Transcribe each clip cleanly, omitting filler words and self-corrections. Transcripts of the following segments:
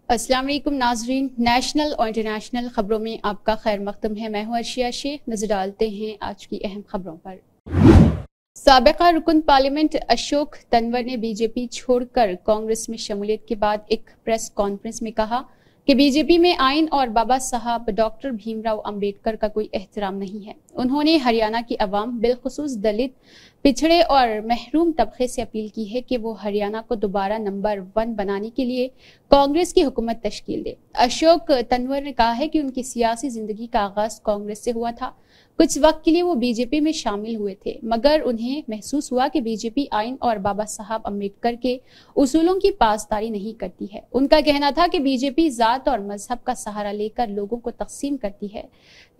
अस्सलाम वालेकुम नाजरीन, नेशनल और इंटरनेशनल खबरों में आपका खैर मकदम है। मैं हूं अर्शिया शेख। नजर डालते हैं आज की अहम खबरों पर। साबिका रुकन पार्लियामेंट अशोक तनवर ने बीजेपी छोड़कर कांग्रेस में शमूलियत के बाद एक प्रेस कॉन्फ्रेंस में कहा कि बीजेपी में आइन और बाबा साहब डॉक्टर भीमराव अंबेडकर का कोई एहतराम नहीं है। उन्होंने हरियाणा की अवाम, बिलखुसूस दलित, पिछड़े और महरूम तबके से अपील की है कि वो हरियाणा को दोबारा नंबर 1 बनाने के लिए कांग्रेस की हुकूमत तश्कील दे। अशोक तनवर ने कहा है कि उनकी सियासी जिंदगी का आगाज कांग्रेस से हुआ था। कुछ वक्त के लिए वो बीजेपी में शामिल हुए थे, मगर उन्हें महसूस हुआ कि बीजेपी आइन और बाबा साहब अम्बेडकर के उसूलों की पासदारी नहीं करती है। उनका कहना था कि बीजेपी जात और मजहब का सहारा लेकर लोगों को तकसीम करती है।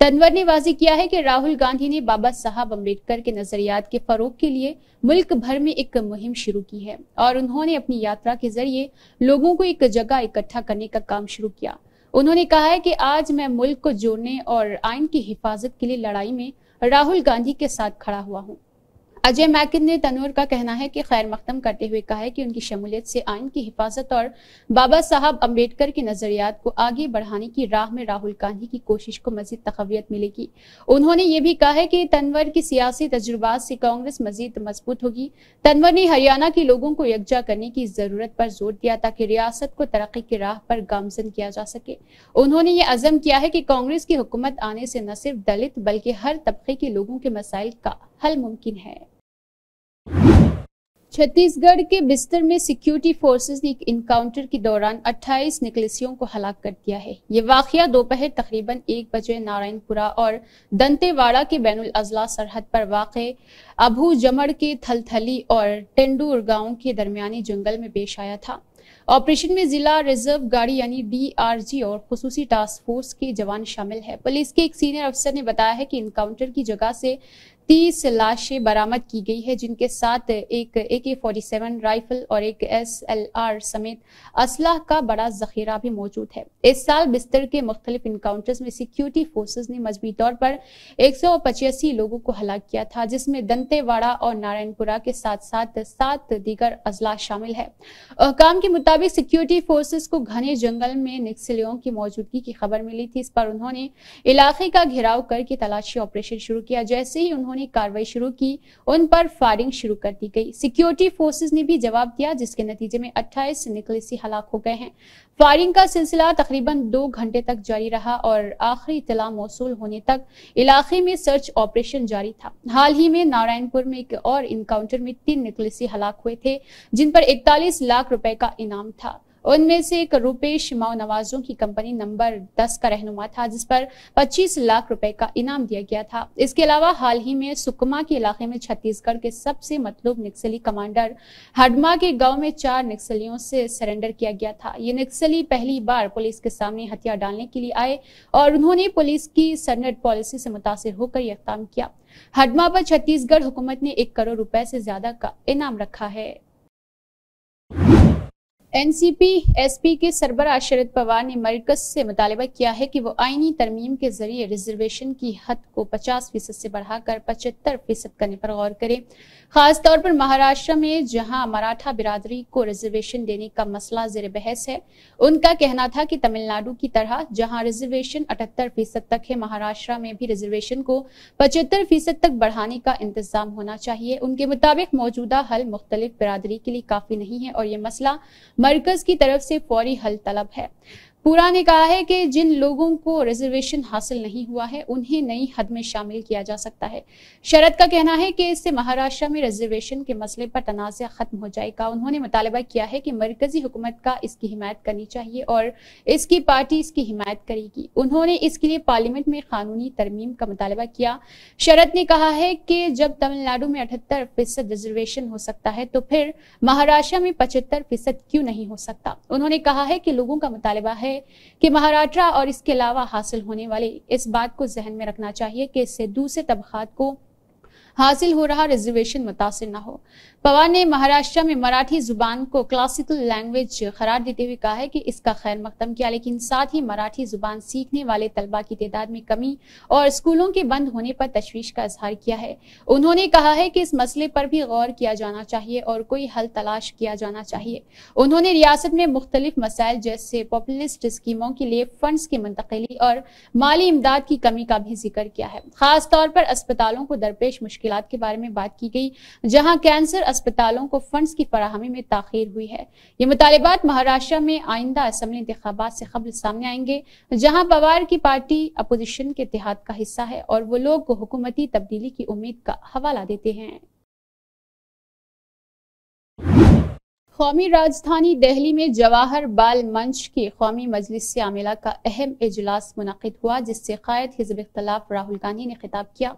तनवर ने वाज़ेह किया है कि राहुल गांधी ने बाबा साहब अम्बेडकर के नजरियात के फरोग के लिए मुल्क भर में एक मुहिम शुरू की है और उन्होंने अपनी यात्रा के जरिए लोगों को एक जगह इकट्ठा करने का काम शुरू किया। उन्होंने कहा है कि आज मैं मुल्क को जोड़ने और आइन की हिफाजत के लिए लड़ाई में राहुल गांधी के साथ खड़ा हुआ हूं। अजय मैकिन ने तनवर का कहना है कि खैर मकदम करते हुए कहा है कि उनकी शमूलियत से आइन की हिफाजत और बाबा साहब अम्बेडकर के नजरियात को आगे बढ़ाने की राह में राहुल गांधी की कोशिश को मजीद तकवियत मिलेगी। उन्होंने ये भी कहा है कि तनवर की सियासी तजुर्बात से कांग्रेस मजीद मजबूत होगी। तनवर ने हरियाणा के लोगों को यकजा करने की जरूरत पर जोर दिया ताकि रियासत को तरक्की की राह पर गामजन किया जा सके। उन्होंने ये अज़म किया है कि कांग्रेस की हुकूमत आने से न सिर्फ दलित बल्कि हर तबके के लोगों के मसाइल का हल मुमकिन है। छत्तीसगढ़ के बिस्तर में सिक्योरिटी फोर्सेस ने एक इनकाउंटर के दौरान 28 निकलेसियों को हलाक कर दिया है। ये वाकया दोपहर तकरीबन 1 बजे नारायणपुरा और दंतेवाड़ा के बैनुल अजला सरहद पर वाक़े अबू जमड़ के थलथली और टेंडूर गांव के दरमियानी जंगल में पेश आया था। ऑपरेशन में जिला रिजर्व गाड़ी यानी DRG और खुसूसी टास्क फोर्स के जवान शामिल है। पुलिस के एक सीनियर अफसर ने बताया है कि इनकाउंटर की जगह से 30 लाशें बरामद की गई है, जिनके साथ एक AK-47 राइफल और एक SLR समेत असलाह का बड़ा जखीरा भी मौजूद है। इस साल बिस्तर के मुख्तलिफ इनकाउंटर्स में सिक्योरिटी फोर्सेस ने मजबूती तौर पर 185 लोगों को हलाक किया था, जिसमें दंतेवाड़ा और नारायणपुरा के साथ साथ 7 दीगर अजला शामिल है। अहकाम के मुताबिक सिक्योरिटी फोर्सेस को घने जंगल में नक्सलियों की मौजूदगी की खबर मिली थी। इस पर उन्होंने इलाके का घेराव करके तलाशी ऑपरेशन शुरू किया। जैसे ही उन्होंने कार्रवाई शुरू की, उन पर फायरिंग शुरू कर दी गई। सिक्योरिटी फोर्सेस ने भी जवाब दिया, जिसके नतीजे में 28 निकलेसी हलाक हो गए हैं। फायरिंग का सिलसिला तकरीबन 2 घंटे तक जारी रहा और आखिरी इत्तला मौसूल होने तक इलाके में सर्च ऑपरेशन जारी था। हाल ही में नारायणपुर में एक और इनकाउंटर में 3 निकलेसी हलाक हुए थे, जिन पर 41 लाख रुपए का इनाम था। उनमें से एक रूपेश माओ नवाजों की कंपनी नंबर 10 का रहनुमा था, जिस पर 25 लाख रुपए का इनाम दिया गया था। इसके अलावा हाल ही में सुकमा के इलाके में छत्तीसगढ़ के सबसे मतलूब नक्सली कमांडर हडमा के गांव में 4 नक्सलियों से सरेंडर किया गया था। ये नक्सली पहली बार पुलिस के सामने हथियार डालने के लिए आए और उन्होंने पुलिस की सरेंडर पॉलिसी से मुतासिर होकर यह काम किया। हडमा पर छत्तीसगढ़ हुकूमत ने 1 करोड़ रुपए से ज्यादा का इनाम रखा है। NCP SP के सरबराह शरद पवार ने मरकज से मुतालबा किया है कि वो आईनी तरमीम के जरिए रिजर्वेशन की हद को 50% से बढ़ाकर 75% करने पर गौर करे। खास तौर पर महाराष्ट्र में जहां मराठा बिरादरी को रिजर्वेशन देने का मसला जेर बहस है। उनका कहना था कि तमिलनाडु की तरह जहां रिजर्वेशन 78% तक है, महाराष्ट्र में भी रिजर्वेशन को 75% तक बढ़ाने का इंतजाम होना चाहिए। उनके मुताबिक मौजूदा हल मुख्तलिफ बिरादरी के लिए काफी नहीं है और ये मसला मरकज की तरफ से फौरी हल तलब है। पूरा ने कहा है कि जिन लोगों को रिजर्वेशन हासिल नहीं हुआ है, उन्हें नई हद में शामिल किया जा सकता है। शरद का कहना है कि इससे महाराष्ट्र में रिजर्वेशन के मसले पर तनाज़ा खत्म हो जाएगा। उन्होंने मुतालबा किया है कि मरकजी हुकूमत का इसकी हिमायत करनी चाहिए और इसकी पार्टी इसकी हिमायत करेगी। उन्होंने इसके लिए पार्लियामेंट में कानूनी तरमीम का मुतालबा किया। शरद ने कहा है कि जब तमिलनाडु में 78% रिजर्वेशन हो सकता है, तो फिर महाराष्ट्र में 75% क्यों नहीं हो सकता। उन्होंने कहा है कि लोगों का मुतालबा है कि महाराष्ट्र और इसके अलावा हासिल होने वाले इस बात को जहन में रखना चाहिए कि इससे दूसरे तबकात को हासिल हो रहा रिजर्वेशन मुतासिर न हो। पवार ने महाराष्ट्र में मराठी जुबान को क्लासिकल लैंग्वेज करार देते हुए कहा है कि इसका खैर मकदम किया, लेकिन साथ ही मराठी जुबान सीखने वाले तलबा की तादाद में कमी और स्कूलों के बंद होने पर तशवीश का इजहार किया है। उन्होंने कहा है कि इस मसले पर भी गौर किया जाना चाहिए और कोई हल तलाश किया जाना चाहिए। उन्होंने रियासत में मुख्तलिफ मसाइल जैसे पॉपुलिस्ट स्कीमों के लिए फंड्स की मुंतकिली और माली इमदाद की कमी का भी जिक्र किया है। खास तौर पर अस्पतालों को दरपेश मुश्किलात के बारे में बात की गई, जहां कैंसर अस्पतालों को फंड्स की फराहमी में ताखीर हुई है। ये मुतालिबात महाराष्ट्र में आइंदा असेंबली इंतखाबात से कबल सामने आएंगे, जहां पवार की पार्टी अपोजिशन के इत्तेहाद का हिस्सा है और वो लोग को हुकूमती तब्दीली की उम्मीद का हवाला देते हैं। कौमी राजधानी दिल्ली में जवाहर बाल मंच के कौमी मजलिस आमिला का अहम इजलास मुनक़िद हुआ, जिससे क़ायद हिज़्ब इख्तिलाफ राहुल गांधी ने खिताब किया।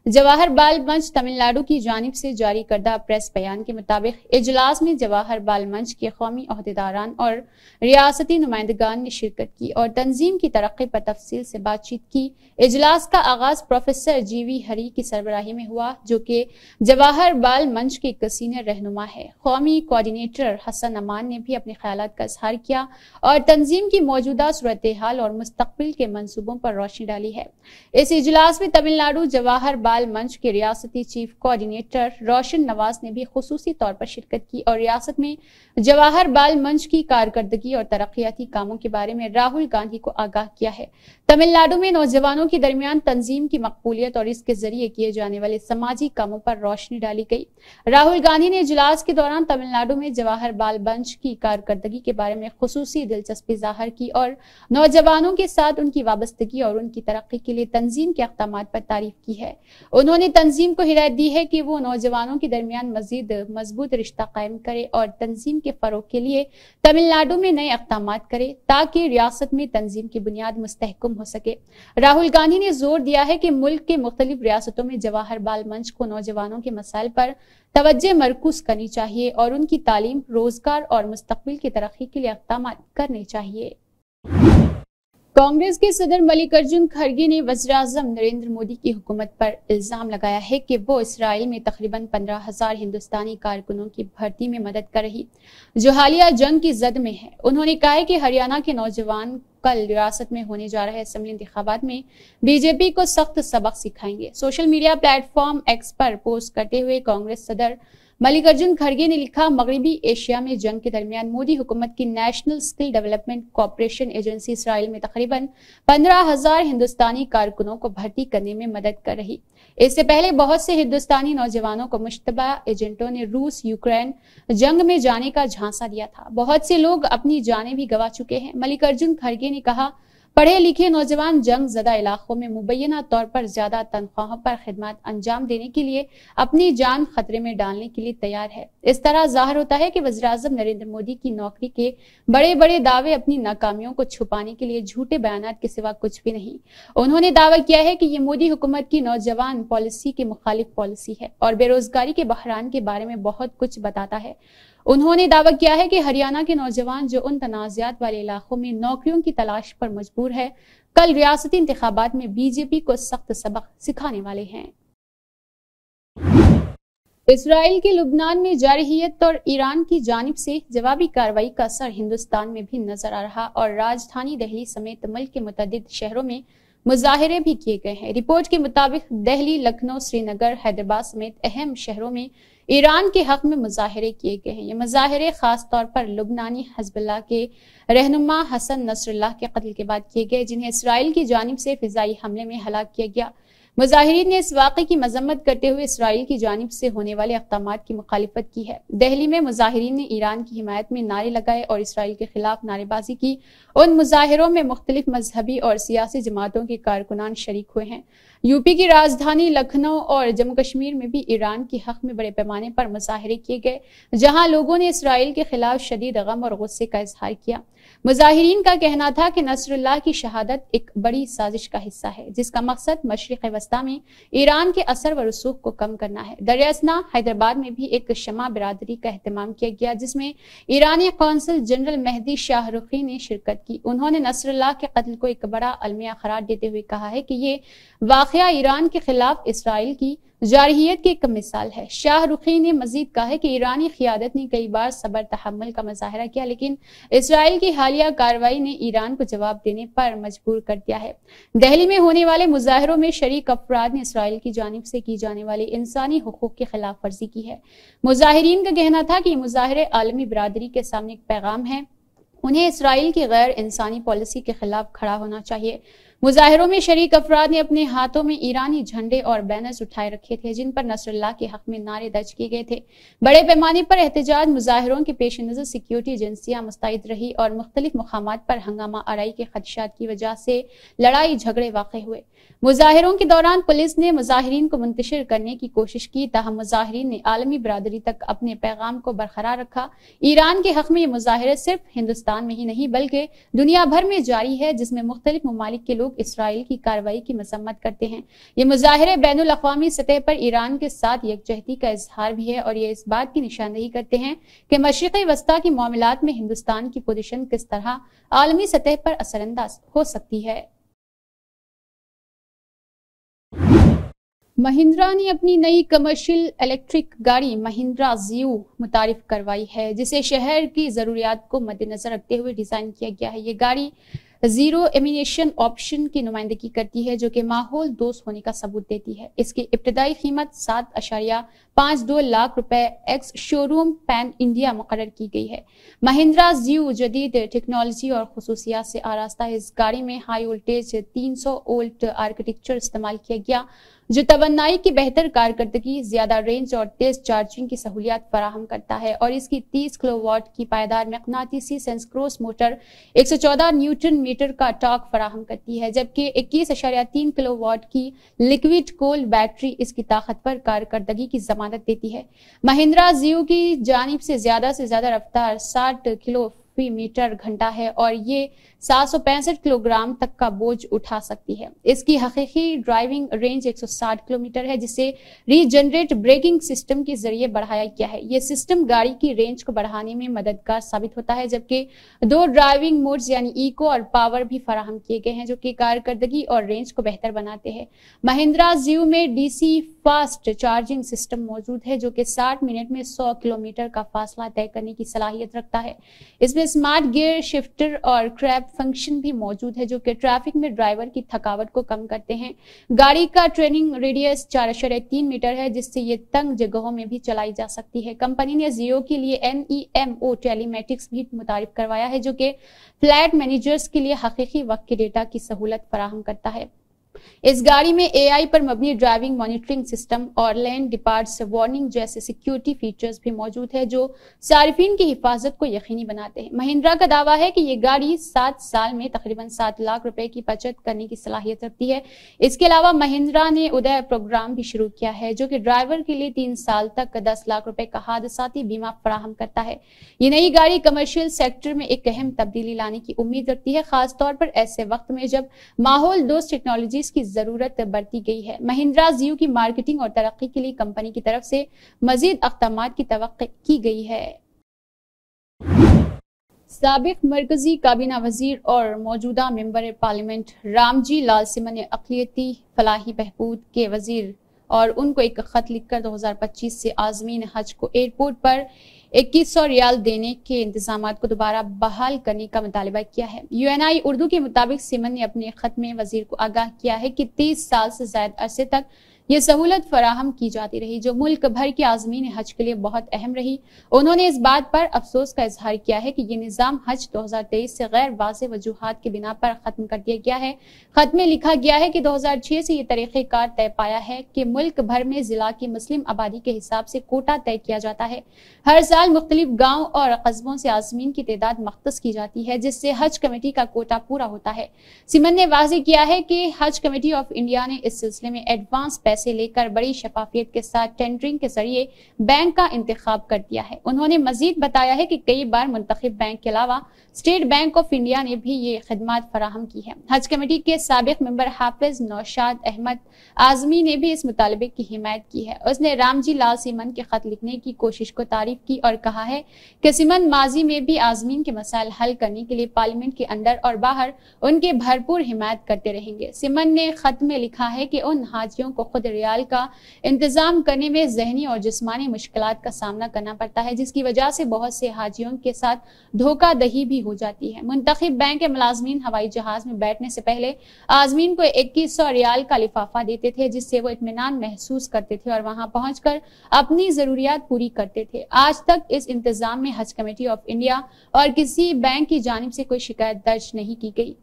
जवाहर बाल मंच तमिलनाडु की जानिब से जारी करदा प्रेस बयान के मुताबिक इजलास में जवाहर बाल मंच के कौमी अहदेदारान और रियासती नुमाइंदगान ने शिरकत की और तंजीम की तरक्की पर तफसील से बातचीत की। इजलास का आगाज प्रोफेसर जीवी हरी की सरबराही में हुआ, जो कि जवाहर बाल मंच के एक सीनियर रहनुमा है। कौमी कोऑर्डिनेटर हसन अमान ने भी अपने ख्यालात का इजहार किया और तंजीम की मौजूदा सूरत हाल और मुस्तकबिल के मंसूबों पर रोशनी डाली है। इस इजलास में तमिलनाडु जवाहर बाल मंच के रियासती चीफ कोऑर्डिनेटर रोशन नवाज ने भी खुसूसी तौर पर शिरकत की और रियासत में जवाहर बाल मंच की कारकर्दगी और तरक्याती कामों के बारे में राहुल गांधी को आगाह किया है। तमिलनाडु में नौजवानों के दरमियान तंजीम की मकबूलियत और इसके जरिए किए जाने वाले समाजी कामों पर रोशनी डाली गई। राहुल गांधी ने इजलास के दौरान तमिलनाडु में जवाहर बाल मंच की कारकर्दगी के बारे में खुसूसी दिलचस्पी जाहिर की और नौजवानों के साथ उनकी वाबस्तगी और उनकी तरक्की के लिए तंजीम के इक़दामात पर तारीफ की है। उन्होंने तंजीम को हिदायत दी है कि वो नौजवानों के दरमियान मजीद मजबूत रिश्ता कायम करे और तंजीम के फरोग के लिए तमिलनाडु में नए इक़दामात करे, ताकि रियासत में तंजीम की बुनियाद मुस्तहकम हो सके। राहुल गांधी ने जोर दिया है कि मुल्क के मुख्तलिफ रियासतों में जवाहर बाल मंच को नौजवानों के मसाइल पर तवज्जो मरकूज करनी चाहिए और उनकी तालीम, रोजगार और मुस्तकबिल की तरक्की के लिए इक़दामात करने चाहिए। कांग्रेस के सदर मल्लिकार्जुन खड़गे ने वज़ीर-ए-आज़म नरेंद्र मोदी की हुकूमत पर इल्जाम लगाया है कि वो इसराइल में तकरीबन 15,000 हिंदुस्तानी कारकुनों की भर्ती में मदद कर रही, जो हालिया जंग की जद में है। उन्होंने कहा है कि हरियाणा के नौजवान कल रियासत में होने जा रहे असेंबली इंतखाबात में बीजेपी को सख्त सबक सिखाएंगे। सोशल मीडिया प्लेटफॉर्म एक्स पर पोस्ट करते हुए कांग्रेस सदर मल्लिकार्जुन खड़गे ने लिखा, मगरबी एशिया में जंग के दरमियान मोदी हुकूमत की national skill development corporation agency Israel में तकरीबन 15,000 हिंदुस्तानी कारकुनों को भर्ती करने में मदद कर रही। इससे पहले बहुत से हिंदुस्तानी नौजवानों को मुश्तबा एजेंटों ने रूस यूक्रेन जंग में जाने का झांसा दिया था। बहुत से लोग अपनी जानें भी गंवा चुके हैं। मल्लिकार्जुन खड़गे ने कहा, पढ़े लिखे नौजवान जंग ज़दा इलाकों में मुबैना तौर पर ज्यादा तनख्वाहों पर खिदमत अंजाम देने के लिए अपनी जान खतरे में डालने के लिए तैयार है। इस तरह जाहिर होता है कि वज़ीर-ए-आज़म नरेंद्र मोदी की नौकरी के बड़े बड़े दावे अपनी नाकामियों को छुपाने के लिए झूठे बयानात के सिवा कुछ भी नहीं। उन्होंने दावा किया है कि ये मोदी हुकूमत की नौजवान पॉलिसी के मुखालिफ पॉलिसी है और बेरोजगारी के बहरान के बारे में बहुत कुछ बताता है। उन्होंने दावा किया है कि हरियाणा के नौजवान जो उन तनाज़ात वाले इलाकों में नौकरियों की तलाश पर मजबूर है, कल रियासती इंतखाबात में बीजेपी को सख्त सबक सिखाने वाले हैं। इसराइल की लुबनान में जारहियत और ईरान की जानिब से जवाबी कार्रवाई का असर हिंदुस्तान में भी नजर आ रहा और राजधानी दिल्ली समेत मुल्क के मुतअद्दिद शहरों में मुजाहिरे भी किए गए हैं। रिपोर्ट के मुताबिक दिल्ली, लखनऊ, श्रीनगर, हैदराबाद समेत अहम शहरों में ईरान के हक में मुजाहिरे किए गए हैं। ये मुजाहिरे खास तौर पर लुबनानी हिज़्बुल्लाह के रहनुमा हसन नसरुल्लाह के कत्ल के बाद किए गए, जिन्हें इसराइल की जानिब से फिजाई हमले में हलाक किया गया। मुजाहिरीन ने इस वाक़े की मजम्मत करते हुए इसराइल की जानिब से होने वाले इक़दामात की मुखालिफत की है। दिल्ली में मुजाहिरीन ने ईरान की हिमायत में नारे लगाए और इसराइल के खिलाफ नारेबाजी की। उन मुजाहिरों में मुख्तलिफ मजहबी और सियासी जमातों के कारकुनान शरीक हुए हैं। यूपी की राजधानी लखनऊ और जम्मू कश्मीर में भी ईरान के हक में बड़े पैमाने पर मुजाहिरे किए गए, जहां लोगों ने इसराइल के खिलाफ शदीद गम और गुस्से का इजहार किया। मुजाहिरीन का कहना था कि नसरुल्लाह की शहादत एक बड़ी साजिश का हिस्सा है, जिसका मकसद मशरिक़ वस्ता में ईरान के असर व रसूख को कम करना है। दरियासना हैदराबाद में भी एक शमा बिरादरी का एहतमाम किया गया, जिसमें ईरानी कौंसल जनरल मेहदी शाहरुखी ने शिरकत की। उन्होंने नसरुल्लाह के कत्ल को एक बड़ा अलमिया करार देते हुए कहा है कि ये वाक़या वाकया ईरान के खिलाफ इसराइल की जारहियत की एक मिसाल है। शाहरुखी ने मजीद कहा है कि ईरानी क़ियादत ने कई बार सब्र तहम्मुल का मुजाहरा किया, लेकिन इसराइल की हालिया कार्रवाई ने ईरान को जवाब देने पर मजबूर कर दिया है। दिल्ली में होने वाले मुजाहरों में शरीक अफराद ने इसराइल की जानिब से की जाने वाली इंसानी हुकूक की खिलाफ वर्जी की है। मुजाहिरीन का कहना था कि ये मुजाहरे आलमी बिरादरी के सामने एक पैगाम है, उन्हें इसराइल की गैर इंसानी पॉलिसी के खिलाफ खड़ा होना चाहिए। मुजाहिरों में शरीक अफराद ने अपने हाथों में ईरानी झंडे और बैनर्स उठाए रखे थे, जिन पर नसरुल्लाह के हक में नारे दर्ज किए गए थे। बड़े पैमाने पर एहतजाज मुजाहिरों के पेश नजर सिक्योरिटी एजेंसियां मुस्तैद रही और मुख्तलिफ मकामात पर हंगामा आराई के खदशात की वजह से लड़ाई झगड़े वाक़ हुए। मुजाहिरों के दौरान पुलिस ने मुजाहिरीन को मुंतशिर करने की कोशिश की, ताहम मुजाहिरीन ने आलमी बिरादरी तक अपने पैगाम को बरकरार रखा। ईरान के हक में ये मुजाहिरे सिर्फ हिंदुस्तान में ही नहीं बल्कि दुनिया भर में जारी है, जिसमें मुख्तलिफ ममालिक के लोग इसराइल की कार्रवाई की मजम्मत करते हैं। ये मुजाहिरे बैनुल अक़वामी सतह पर ईरान के साथ यकजहती का इजहार भी है और ये इस बात की निशानदेही करते हैं कि मशरिक़ी वस्ता की मामलात में हिंदुस्तान की पोजीशन किस तरह आलमी सतह पर असरअंदाज हो सकती है। महिंद्रा ने अपनी नई कमर्शियल इलेक्ट्रिक गाड़ी महिंद्रा ज़ियो मुतारिफ करवाई है, जिसे शहर की ज़रूरियात को मद्देनजर रखते हुए डिज़ाइन किया गया है। ये गाड़ी जीरो एमिनेशन ऑप्शन की नुमाइंदगी करती है, जो कि माहौल दोस्त होने का सबूत देती है। इसकी इब्तदाई कीमत 7.52 लाख रुपए एक्स शोरूम पैन इंडिया मुकर्रर की गई है। महिंद्रा ज़ियो जदीद टेक्नोलॉजी और खुसूसियात से आरास्ता है। इस गाड़ी में हाई वोल्टेज 300 वोल्ट आर्किटेक्चर इस्तेमाल किया गया, जो तवन्नाई की बेहतर कारकर्दगी, ज्यादा रेंज और तेज चार्जिंग की सहूलियत फराहम करता है। और इसकी 30 किलोवाट की पायदार मकनातीसी सेंसक्रोस मोटर 114 न्यूटन मीटर का टॉर्क फराहम करती है, जबकि 21.3 किलोवाट की लिक्विड कोल बैटरी इसकी ताकतवर कारकर्दगी की जमानत देती है। महिंद्रा ज़ियो की जानिब से ज्यादा रफ्तार 60 किलोमीटर घंटा है और ये 765 किलोग्राम तक का बोझ उठा सकती है। इसकी हकीकी ड्राइविंग रेंज 160 किलोमीटर है, जिसे रीजनरेट ब्रेकिंग सिस्टम के जरिए बढ़ाया गया है। यह सिस्टम गाड़ी की रेंज को बढ़ाने में मददगार साबित होता है, जबकि 2 ड्राइविंग मोड्स यानी इको और पावर भी फराहम किए गए हैं, जो कि कारकर्दगी और रेंज को बेहतर बनाते हैं। महिंद्रा ज़ियो में डीसी फास्ट चार्जिंग सिस्टम मौजूद है, जो कि 60 मिनट में 100 किलोमीटर का फासला तय करने की सलाहियत रखता है। इसमें स्मार्ट गियर शिफ्टर और क्रैब फंक्शन भी मौजूद है, जो कि ट्रैफिक में ड्राइवर की थकावट को कम करते हैं। गाड़ी का ट्रेनिंग रेडियस 4.3 मीटर है, जिससे ये तंग जगहों में भी चलाई जा सकती है। कंपनी ने ज़ियो के लिए NEMO टेलीमेटिक्स भी मुतारिफ करवाया है, जो कि फ्लैट मैनेजर्स के लिए हकीकी वक्त के डेटा की सहूलत फराहम करता है। इस गाड़ी में AI पर मबनी ड्राइविंग मॉनिटरिंग सिस्टम और लेन डिपार्ट्स वार्निंग जैसे सिक्योरिटी फीचर्स भी मौजूद है, जो सारिफिन की हिफाजत को यकीनी बनाते हैं। महिंद्रा का दावा है कि यह गाड़ी 7 साल में तकरीबन 7 लाख रुपए की बचत करने की सलाहियत रखती है। इसके अलावा महिंद्रा ने उदय प्रोग्राम भी शुरू किया है, जो कि ड्राइवर के लिए 3 साल तक 10 लाख रुपए का हादसाती बीमा फराहम करता है। ये नई गाड़ी कमर्शियल सेक्टर में एक अहम तब्दीली लाने की उम्मीद रखती है, खासतौर पर ऐसे वक्त में जब माहौल दोस्त टेक्नोलॉजी की जरूरत बढ़ती गई है। महिंद्रा ज़ियो की मार्केटिंग और तरक्की के लिए कंपनी की तरफ से मजीद अक़दामात की तवक्को की गई है। साबिक मरकजी काबीना वजीर और मौजूदा मेंबर पार्लियामेंट रामजी लाल सिमन ने अक़लियती फलाही बहबूद के वजीर और उनको एक खत लिखकर 2025 से आज़मीन हज को एयरपोर्ट पर 2100 रियाल देने के इंतजाम को दोबारा बहाल करने का मुतालबा किया है। UNI उर्दू के मुताबिक सिमन ने अपने खत में वजीर को आगाह किया है कि 30 साल से ज्यादा अरसे तक ये सहूलत फराहम की जाती रही, जो मुल्क भर के आज़मीन हज के लिए बहुत अहम रही। उन्होंने इस बात पर अफसोस का इजहार किया है कि ये निज़ाम हज 2023 से गैर वाज़ेह वजूहात की बिना पर खत्म कर दिया गया है। खत में लिखा गया है कि 2006 से ये तरीक़ेकार तय पाया है कि मुल्क भर में जिला की मुस्लिम आबादी के हिसाब से कोटा तय किया जाता है। हर साल मुख्तलिफ गाँव और कस्बों से आज़मीन की तादाद मख्तस की जाती है, जिससे हज कमेटी का कोटा पूरा होता है। सिमन ने वाज़ेह किया है कि हज कमेटी ऑफ इंडिया ने इस सिलसिले में एडवांस पैसे लेकर बड़ी शफाफियत के साथ टेंडरिंग के जरिए बैंक का इंतखाब कर दिया है। उन्होंने मजीद बताया है कि कई बार मुंतखब बैंक के अलावा स्टेट बैंक ऑफ इंडिया ने भी ये खिदमत फराहम की है। हज कमेटी के साबिक मेंबर हाफिज नौशाद अहमद आजमी ने भी इस मुतालबे की हिमायत की है। उसने रामजी लाल सीमन के खत लिखने की कोशिश को तारीफ की और कहा है कि सीमन माजी में भी आजमीन के मसाइल हल करने के लिए पार्लियामेंट के अंदर और बाहर उनके भरपूर हिमायत करते रहेंगे। सीमन ने खत में लिखा है कि उन हाजियों को खुद रियाल का इंतजाम करने में जहनी और जिस्मानी मुश्किलात का सामना करना पड़ता है, जिसकी वजह से बहुत से हाजियों के साथ धोखाधड़ी भी हो जाती है। मुंतखब बैंक के मुलाजमीन हवाई जहाज में बैठने से पहले आजमीन को 2100 रियाल का लिफाफा देते थे, जिससे वो इत्मीनान महसूस करते थे और वहां पहुंचकर अपनी जरूरियात पूरी करते थे। आज तक इस इंतजाम में हज कमेटी ऑफ इंडिया और किसी बैंक की जानिब से कोई शिकायत दर्ज नहीं की गई।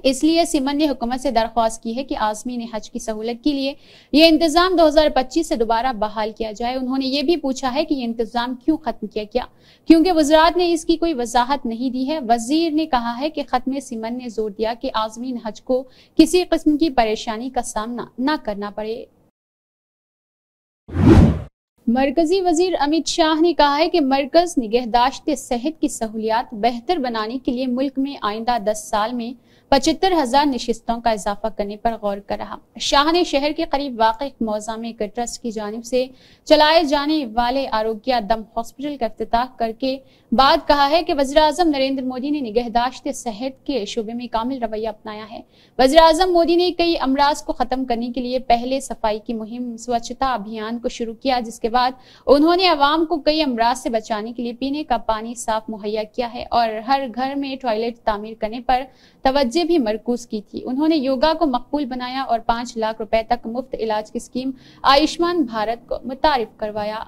इसलिए सीमन ने हुकूमत से दरख्वास्त की है कि आज़मीन हज की सहूलत के लिए ये इंतजाम 2025 से दोबारा बहाल किया जाए। उन्होंने ये भी पूछा है कि ये इंतजाम क्यों खत्म किया गया, क्योंकि वज़रात ने इसकी कोई वजाहत नहीं दी है। वजीर ने कहा है कि खत में सीमन ने जोर दिया कि आज़मीन हज को किसी किस्म की परेशानी का सामना न करना पड़े। मरकजी वजीर अमित शाह ने कहा है कि मरकज निगहदाश्त सेहत की सहूलियात बेहतर बनाने के लिए मुल्क में आइंदा 10 साल में 75,000 नशिस्तों का इजाफा करने पर गौर कर रहा। शाह ने शहर के करीब वाक़ मौज़ा में एक ट्रस्ट की जानिब से चलाए जाने वाले आरोग्य दम हॉस्पिटल का इफ्तिताह करके बाद कहा है कि वज़ीर-ए-आज़म नरेंद्र मोदी ने निगहदाश्त सेहत के शोबे में कामिल रवैया अपनाया है। वज़ीर-ए-आज़म मोदी ने कई अमराज को खत्म करने के लिए पहले सफाई की मुहिम स्वच्छता अभियान को शुरू किया, जिसके बाद उन्होंने अवाम को कई अमराज से बचाने के लिए पीने का पानी साफ मुहैया किया है और हर घर में टॉयलेट तामीर करने पर तवज्जो भी मरकूज की थी। उन्होंने योगा को मकबूल बनाया और 5 लाख रुपए तक मुफ्त इलाज की स्कीम आयुष्मान भारत को मुतारिफ करवाया।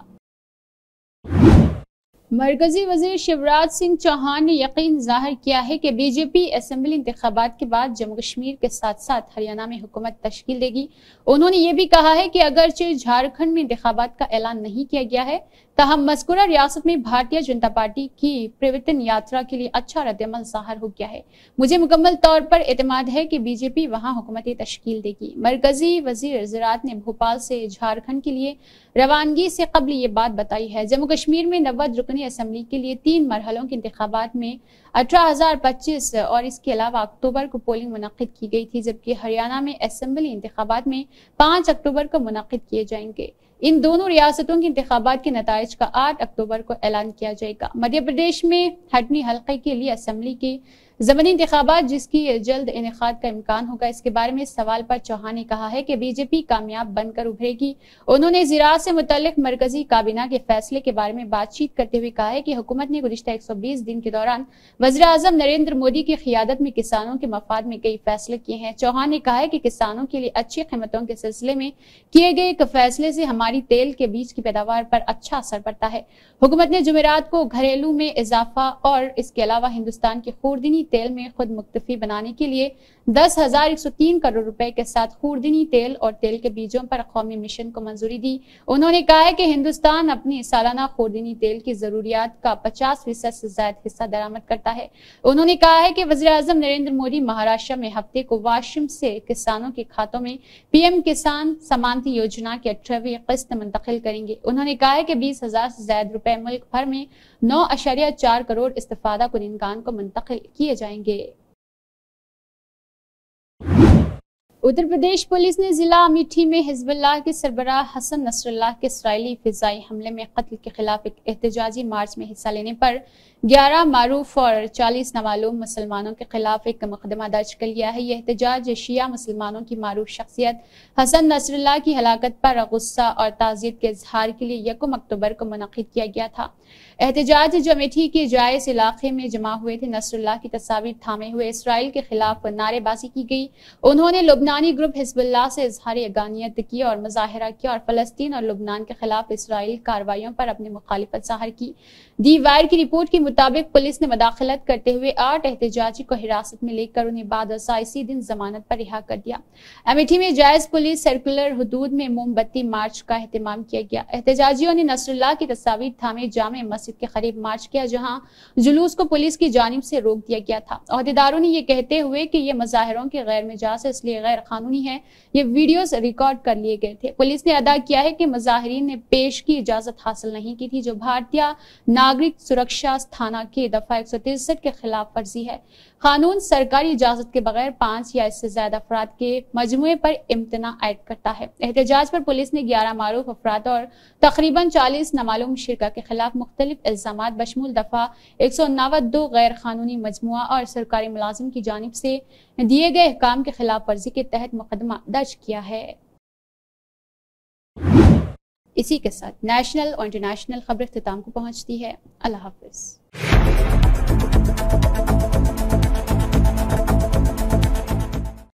मरकजी वजीर शिवराज सिंह चौहान ने यकीन जाहिर किया है कि बीजेपी असेंबली इंतखाबात के बाद जम्मू कश्मीर के साथ साथ हरियाणा में हुकूमत तश्कील देगी। उन्होंने ये भी कहा है कि अगरचे झारखंड में इंतखाबात का ऐलान नहीं किया गया है, ताहम मज़कूरा रियासत में भारतीय जनता पार्टी की प्रवर्तन यात्रा के लिए अच्छा रद्दअमल ज़ाहिर हो गया है। मुझे मुकम्मल तौर पर एतमाद है कि बीजेपी वहां हुकूमत तश्कील देगी। मरकजी वजीर ज़राअत ने भोपाल से झारखंड के लिए रवानगी से कबल ये बात बताई है। जम्मू कश्मीर में 90 रुकनी असेंबली के लिए 3 मरहलों के इंतखाबात में 18,025 और इसके अलावा अक्टूबर को पोलिंग मुनक्किद की गई थी, जबकि हरियाणा में असेंबली इंतखाबात में 5 अक्टूबर को मुनक्किद किए जाएंगे। इन दोनों रियासतों के इंतखाबात के नताइज का 8 अक्टूबर को ऐलान किया जाएगा। मध्य प्रदेश में हटनी हल्के के लिए असेंबली के ज़मीनी इंतखाबात जिसकी जल्द इनेकाद का इम्कान होगा, इसके बारे में सवाल पर चौहान ने कहा है कि बीजेपी कामयाब बनकर उभरेगी। उन्होंने ज़राअत से मुतल्लिक मरकजी काबीना के फैसले के बारे में बातचीत करते हुए कहा है कि हुकूमत ने गुज़िश्ता 120 दिन के दौरान वज़ीर-ए-आज़म नरेंद्र मोदी की क़ियादत में किसानों के मफाद में कई फैसले किए हैं। चौहान ने कहा है कि किसानों के लिए अच्छी कीमतों के सिलसिले में किए गए एक फैसले से हमारी तेल के बीज की पैदावार पर अच्छा असर पड़ता है। हुकूमत ने जुमेरात को घरेलू में इजाफा और इसके अलावा हिंदुस्तान की खूरदनी तेल में खुद मुक्तफी बनाने के लिए 10,103 करोड़ रुपए के साथ खूरदनी तेल और तेल के बीजों पर कौमी मिशन को मंजूरी दी। उन्होंने कहा है कि हिंदुस्तान अपनी सालाना खूरदनी तेल की जरूरियात का 50% से ज्यादा हिस्सा दरामद करता है। उन्होंने कहा है कि वज़ीर-ए-आज़म नरेंद्र मोदी महाराष्ट्र में हफ्ते को वाशिम से किसानों के खातों में पीएम किसान सम्मान योजना की 18वीं किस्त मुंतकिल करेंगे। उन्होंने कहा है कि 20,000 से ज्यादा रुपए मुल्क भर में 9.4 करोड़ इस्तिफादा कुनिंदगान को मुंतकिल किए जाएंगे। उत्तर प्रदेश पुलिस ने जिला अमेठी में हिजबुल्लाह के सरबराह हसन नसरुल्लाह के इसराइली फिजाई हमले में कत्ल के खिलाफ एक एहतजाजी मार्च में हिस्सा लेने पर 11 मारूफ और 40 नामालूम मुसलमानों के खिलाफ एक मुकदमा दर्ज कर लिया है। यह एहतजाज शिया मुसलमानों की मारूफ शख्सियत हसन नसरुल्लाह की हलाकत पर गुस्सा और ताज़ियत के इजहार के लिए 1 अक्टूबर को मुनक्किद किया गया था। एहतजाज जो अमेठी के जायज इलाके में जमा हुए थे, नसरुल्लाह की तस्वीर थामे हुए इसराइल के खिलाफ नारेबाजी की गई। उन्होंने लुबनानी ग्रुप हिजबुल्लाह से इजहार यगानियत की और मुजाहिरा किया और फलस्तीन और लुबनान के खिलाफ इसराइल कार्रवाइयों पर अपनी मुखालिफत जाहिर की। दी वायर की रिपोर्ट के मुताबिक पुलिस ने मुदाखलत करते हुए 8 एहतजाजी को हिरासत में लेकर उन्हें बाद इसी दिन जमानत पर रिहा कर दिया। अमेठी में जायज पुलिस सर्कुलर हुदूद में मोमबत्ती मार्च का एहतमाम किया गया। एहतजाजियों ने नसरुल्लाह की तस्वीर थामे जामे मस्जिद के करीब मार्च किया, जहां जुलूस को पुलिस की जानिब से रोक दिया गया था। अहदेदारों ने यह कहते हुए कि यह मुजाहिरों के गैर मिजाज है, इसलिए गैर कानूनी है। ये वीडियोस रिकॉर्ड कर लिए गए थे। पुलिस ने अदा किया है कि मुजाहिरीन ने पेश की इजाजत हासिल नहीं की थी, जो भारतीय नागरिक सुरक्षा थाना के दफा 163 के खिलाफ वर्जी है। कानून सरकारी इजाजत के बगैर 5 या इससे ज्यादा अफराद के मजमुए पर इम्तना ऐड करता है। एहतजाज पर पुलिस ने 11 मारूफ अफराद और तकरीबन 40 नामालूम शिरका के खिलाफ मुख्तलिफ इल्जामात बशमूल दफा 189 गैर कानूनी मजमुआ और सरकारी मुलाजिम की जानिब से दिए गए अहकाम के खिलाफ वर्जी के तहत मुकदमा दर्ज किया है। इसी के साथ नेशनल और इंटरनेशनल खबर इख्तिताम को पहुंचती है। अल्लाह हाफिज।